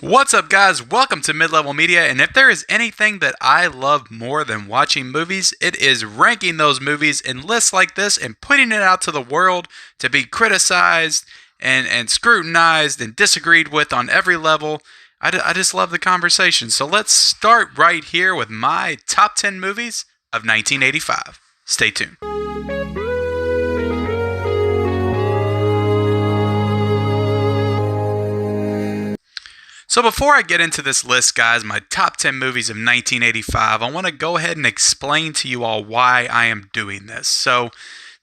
What's up, guys? Welcome to Mid-Level Media, and if there is anything that I love more than watching movies, it is ranking those movies in lists like this and putting it out to the world to be criticized and scrutinized and disagreed with on every level. I just love the conversation. So let's start right here with my top 10 movies of 1985. Stay tuned. So before I get into this list, guys, my top 10 movies of 1985, I want to go ahead and explain to you all why I am doing this. So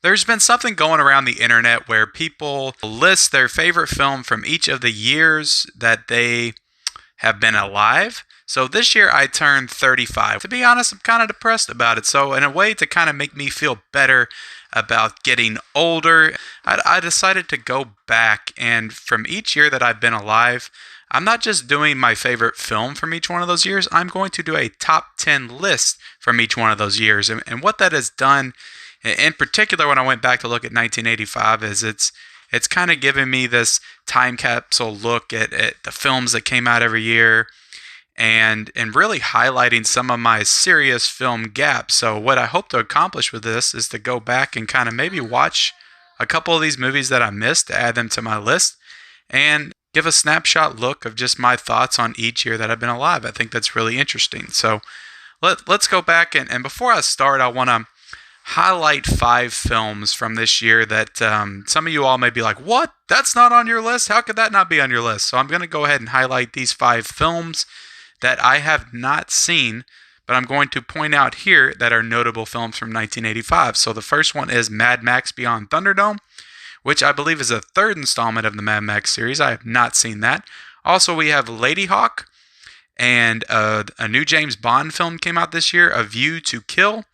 there's been something going around the internet where people list their favorite film from each of the years that they have been alive. So this year I turned 35. To be honest, I'm kind of depressed about it. So in a way to kind of make me feel better about getting older, I decided to go back, and from each year that I've been alive, I'm not just doing my favorite film from each one of those years, I'm going to do a top 10 list from each one of those years. And what that has done, in particular when I went back to look at 1985, is it's kind of given me this time capsule look at the films that came out every year and really highlighting some of my serious film gaps. So what I hope to accomplish with this is to go back and kind of maybe watch a couple of these movies that I missed, to add them to my list, and give a snapshot look of just my thoughts on each year that I've been alive. I think that's really interesting. So let's go back, and before I start, I want to highlight 5 films from this year that some of you all may be like, what? That's not on your list? How could that not be on your list? So I'm going to go ahead and highlight these 5 films that I have not seen, but I'm going to point out here that are notable films from 1985. So the first one is Mad Max Beyond Thunderdome, which I believe is a third installment of the Mad Max series. I have not seen that. Also, we have Ladyhawke, and a new James Bond film came out this year, A View to Kill.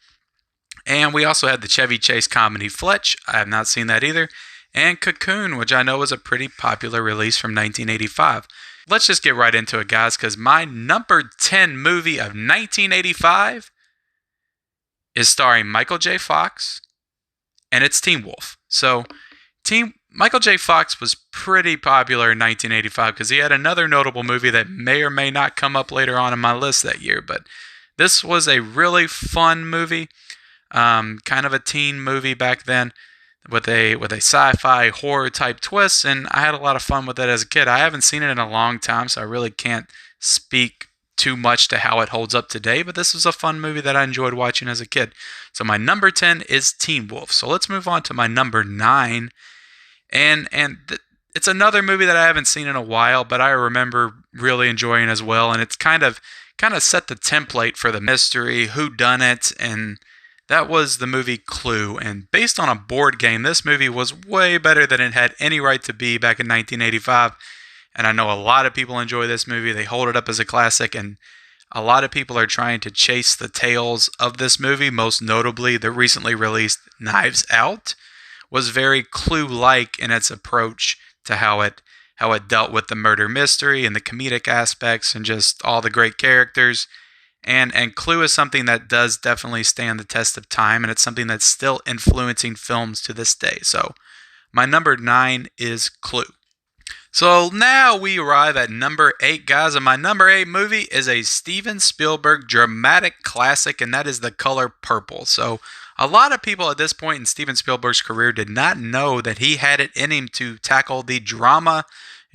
And we also had the Chevy Chase comedy Fletch. I have not seen that either. And Cocoon, which I know was a pretty popular release from 1985. Let's just get right into it, guys, because my number 10 movie of 1985 is starring Michael J. Fox, and it's Teen Wolf. So Michael J. Fox was pretty popular in 1985 because he had another notable movie that may or may not come up later on in my list that year. But this was a really fun movie, kind of a teen movie back then with a sci-fi horror type twist, and I had a lot of fun with it as a kid. I haven't seen it in a long time, so I really can't speak too much to how it holds up today, but this was a fun movie that I enjoyed watching as a kid. So my number 10 is Teen Wolf. So let's move on to my number 9. And it's another movie that I haven't seen in a while, but I remember really enjoying as well. And it's kind of set the template for the mystery, whodunit, and that was the movie Clue. And based on a board game, this movie was way better than it had any right to be back in 1985. And I know a lot of people enjoy this movie. They hold it up as a classic, and a lot of people are trying to chase the tails of this movie. Most notably, the recently released Knives Out was very Clue-like in its approach to how it dealt with the murder mystery and the comedic aspects and just all the great characters. And Clue is something that does definitely stand the test of time, and it's something that's still influencing films to this day. So my number 9 is Clue. So now we arrive at number 8, guys, and my number 8 movie is a Steven Spielberg dramatic classic, and that is The Color Purple. So a lot of people at this point in Steven Spielberg's career did not know that he had it in him to tackle the drama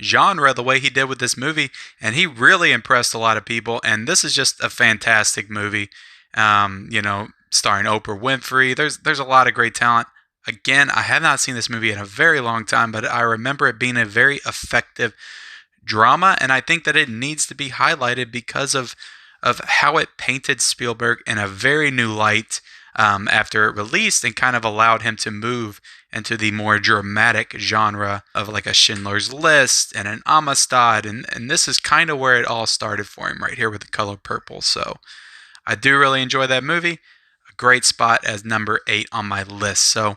genre the way he did with this movie, and he really impressed a lot of people. And this is just a fantastic movie, starring Oprah Winfrey. There's a lot of great talent. Again, I have not seen this movie in a very long time, but I remember it being a very effective drama, and I think that it needs to be highlighted because of how it painted Spielberg in a very new light after it released, and kind of allowed him to move into the more dramatic genre of like a Schindler's List and an Amistad, and this is kind of where it all started for him right here with The Color Purple. So I do really enjoy that movie. A great spot as number 8 on my list. So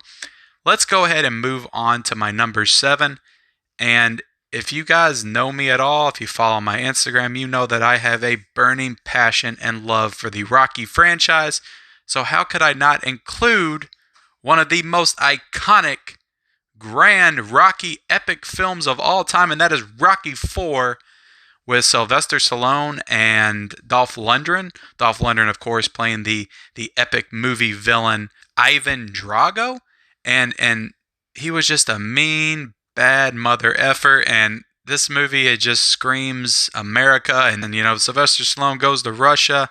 let's go ahead and move on to my number 7. And if you guys know me at all, if you follow my Instagram, you know that I have a burning passion and love for the Rocky franchise. So how could I not include one of the most iconic, grand Rocky epic films of all time, and that is Rocky IV, with Sylvester Stallone and Dolph Lundgren. Dolph Lundgren, of course, playing the epic movie villain Ivan Drago, and he was just a mean, bad mother effer. And this movie, it just screams America. And then, Sylvester Stallone goes to Russia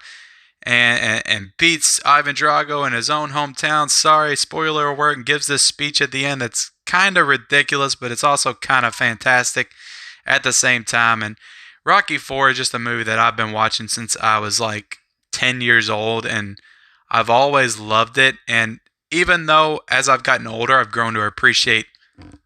and beats Ivan Drago in his own hometown. Sorry, spoiler alert, and gives this speech at the end that's kind of ridiculous, but it's also kind of fantastic at the same time. And Rocky IV is just a movie that I've been watching since I was like 10 years old, and I've always loved it. And even though as I've gotten older, I've grown to appreciate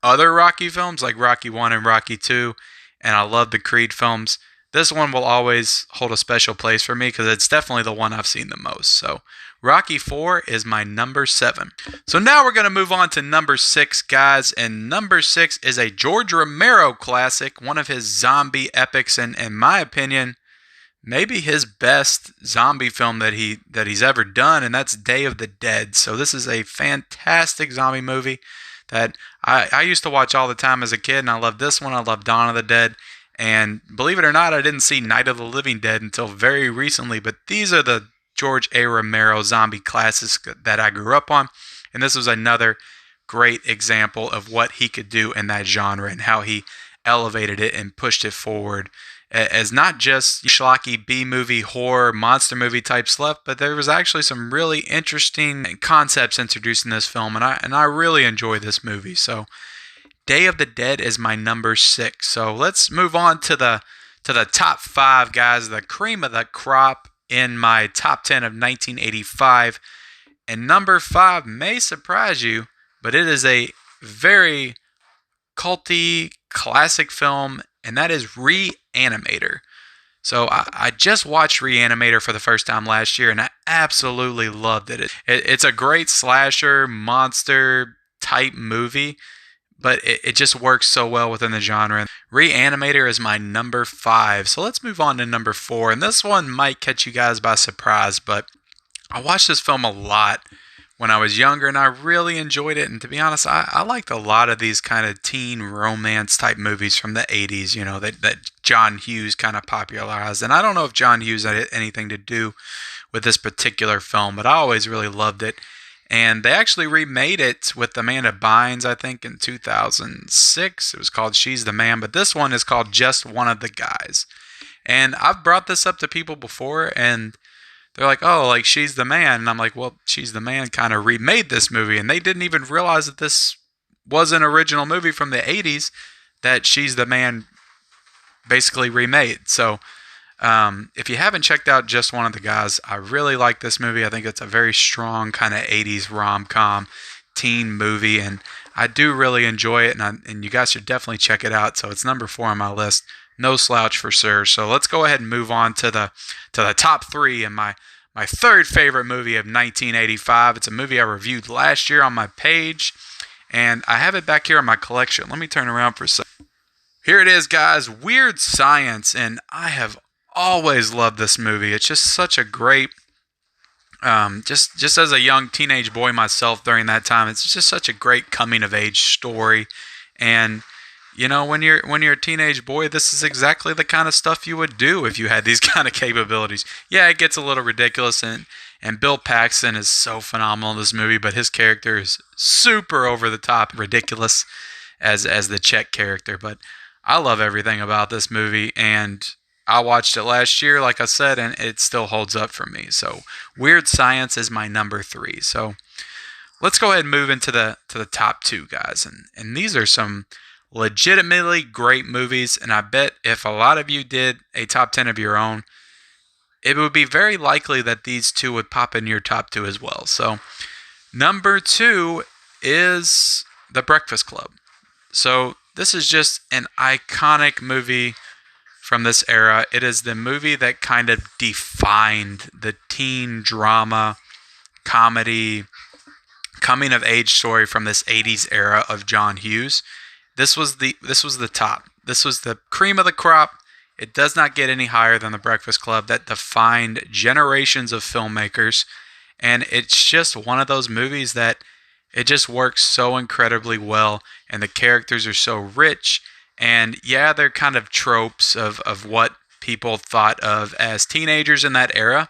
other Rocky films like Rocky 1 and Rocky 2, and I love the Creed films, this one will always hold a special place for me because it's definitely the one I've seen the most. So Rocky 4 is my number 7. So now we're going to move on to number 6, guys. And number 6 is a George Romero classic, one of his zombie epics, and in my opinion, maybe his best zombie film that he's ever done, and that's Day of the Dead. So this is a fantastic zombie movie that I used to watch all the time as a kid, and I love this one. I love Dawn of the Dead. And believe it or not, I didn't see Night of the Living Dead until very recently, but these are the George A. Romero zombie classics that I grew up on. And this was another great example of what he could do in that genre and how he elevated it and pushed it forward as not just schlocky B-movie, horror, monster movie type stuff, but there was actually some really interesting concepts introduced in this film, and I really enjoy this movie. So Day of the Dead is my number 6. So let's move on to the top 5, guys. The cream of the crop in my top 10 of 1985. And number 5 may surprise you, but it is a very culty classic film, and that is Reanimator. So I just watched Reanimator for the first time last year, and I absolutely loved it. It's a great slasher, monster type movie, but it just works so well within the genre. Reanimator is my number 5. So let's move on to number 4. And this one might catch you guys by surprise, but I watched this film a lot when I was younger, and I really enjoyed it. And to be honest, I liked a lot of these kind of teen romance type movies from the 80s, that John Hughes kind of popularized. And I don't know if John Hughes had anything to do with this particular film, but I always really loved it. And they actually remade it with Amanda Bynes, I think, in 2006. It was called She's the Man, but this one is called Just One of the Guys. And I've brought this up to people before, and they're like, oh, like She's the Man. And I'm like, well, She's the Man kind of remade this movie, and they didn't even realize that this was an original movie from the 80s that She's the Man basically remade. So if you haven't checked out Just One of the Guys, I really like this movie. I think it's a very strong kind of 80s rom-com teen movie, and I do really enjoy it, and you guys should definitely check it out. So it's number 4 on my list. No slouch for sure. So let's go ahead and move on to the top 3 and my third favorite movie of 1985. It's a movie I reviewed last year on my page, and I have it back here in my collection. Let me turn around for a second. Here it is, guys. Weird Science, and I have always loved this movie. It's just such a great, just as a young teenage boy myself during that time, it's just such a great coming of age story. And when you're a teenage boy, this is exactly the kind of stuff you would do if you had these kind of capabilities. Yeah, it gets a little ridiculous, and Bill Paxton is so phenomenal in this movie, but his character is super over the top ridiculous as the Czech character. But I love everything about this movie, and I watched it last year, like I said, and it still holds up for me. So Weird Science is my number 3. So let's go ahead and move into the top 2, guys. And these are some legitimately great movies, and I bet if a lot of you did a top 10 of your own, it would be very likely that these two would pop in your top 2 as well. So number 2 is The Breakfast Club. So this is just an iconic movie from this era. It is the movie that kind of defined the teen drama, comedy, coming of age story from this 80s era of John Hughes. This was the top. This was the cream of the crop. It does not get any higher than The Breakfast Club. That defined generations of filmmakers, and it's just one of those movies that it just works so incredibly well, and the characters are so rich. And yeah, they're kind of tropes of what people thought of as teenagers in that era.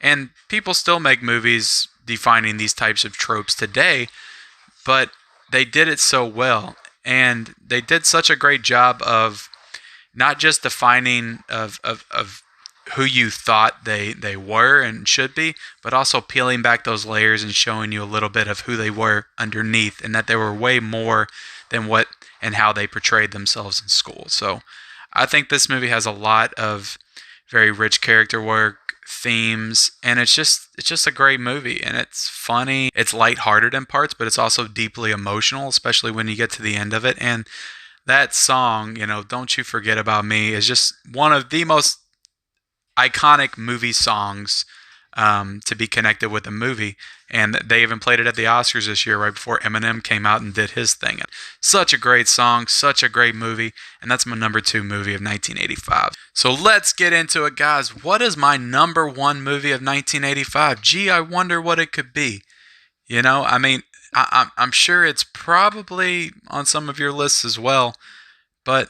And people still make movies defining these types of tropes today, but they did it so well. And they did such a great job of not just defining of who you thought they were and should be, but also peeling back those layers and showing you a little bit of who they were underneath, and that they were way more than what and how they portrayed themselves in school. So I think this movie has a lot of very rich character work, themes, and it's just a great movie. And it's funny, it's lighthearted in parts, but it's also deeply emotional, especially when you get to the end of it. And that song, Don't You Forget About Me, is just one of the most iconic movie songs to be connected with a movie. And they even played it at the Oscars this year, right before Eminem came out and did his thing. Such a great song, such a great movie, and that's my number 2 movie of 1985. So let's get into it, guys. What is my number 1 movie of 1985? Gee, I wonder what it could be. I'm sure it's probably on some of your lists as well, but,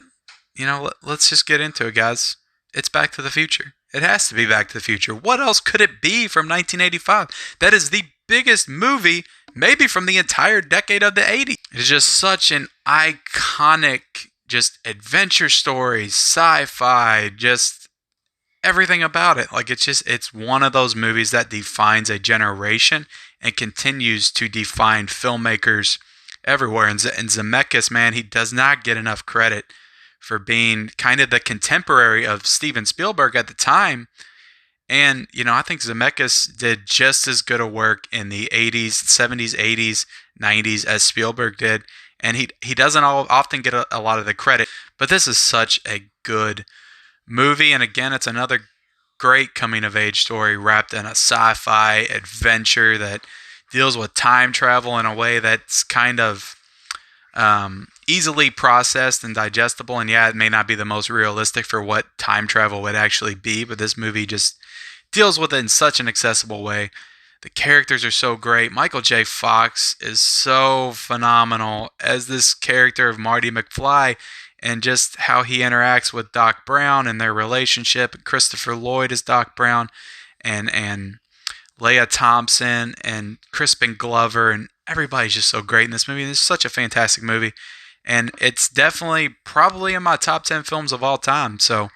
let's just get into it, guys. It's Back to the Future. It has to be Back to the Future. What else could it be from 1985? That is the biggest movie, maybe from the entire decade of the 80s. It's just such an iconic, just adventure story, sci-fi, just everything about it. It's one of those movies that defines a generation and continues to define filmmakers everywhere. And Zemeckis, man, he does not get enough credit for being kind of the contemporary of Steven Spielberg at the time. And, I think Zemeckis did just as good a work in the 80s, 70s, 80s, 90s as Spielberg did. And he doesn't often get a lot of the credit. But this is such a good movie. And again, it's another great coming-of-age story wrapped in a sci-fi adventure that deals with time travel in a way that's kind of easily processed and digestible. And yeah, it may not be the most realistic for what time travel would actually be, but this movie just deals with it in such an accessible way. The characters are so great. Michael J. Fox is so phenomenal as this character of Marty McFly, and just how he interacts with Doc Brown and their relationship. Christopher Lloyd is Doc Brown, and Leah Thompson and Crispin Glover, and everybody's just so great in this movie. It's such a fantastic movie, and it's definitely probably in my top 10 films of all time. So,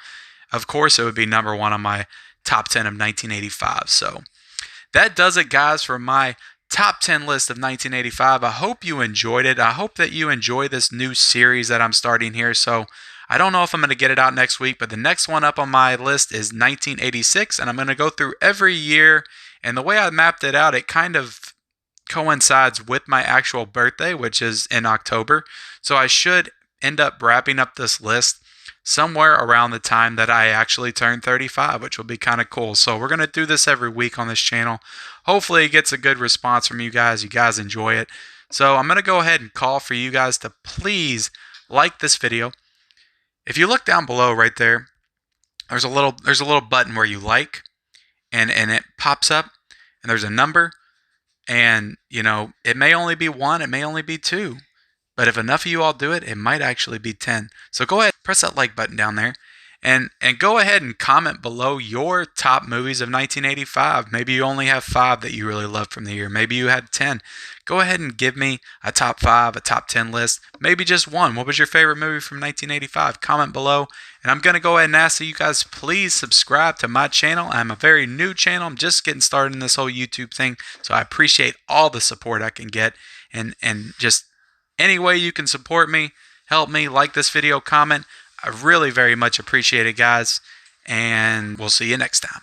of course, it would be number 1 on my top 10 of 1985. So, that does it, guys, for my top 10 list of 1985. I hope you enjoyed it. I hope that you enjoy this new series that I'm starting here. So, I don't know if I'm going to get it out next week, but the next one up on my list is 1986, and I'm going to go through every year. And the way I mapped it out, it kind of coincides with my actual birthday, which is in October. So I should end up wrapping up this list somewhere around the time that I actually turn 35, which will be kind of cool. So we're going to do this every week on this channel. Hopefully it gets a good response from you guys. You guys enjoy it. So I'm going to go ahead and call for you guys to please like this video. If you look down below right there, there's a little button where you like, and it pops up, and there's a number, and it may only be 1, it may only be 2, but if enough of you all do it, it might actually be 10. So go ahead, press that like button down there, and go ahead and comment below your top movies of 1985. Maybe you only have 5 that you really loved from the year. Maybe you had 10. Go ahead and give me a top 5, a top 10 list. Maybe just 1. What was your favorite movie from 1985? Comment below. And I'm going to go ahead and ask that you guys please subscribe to my channel. I'm a very new channel. I'm just getting started in this whole YouTube thing. So I appreciate all the support I can get. And just any way you can support me, help me, like this video, comment. I really very much appreciate it, guys. And we'll see you next time.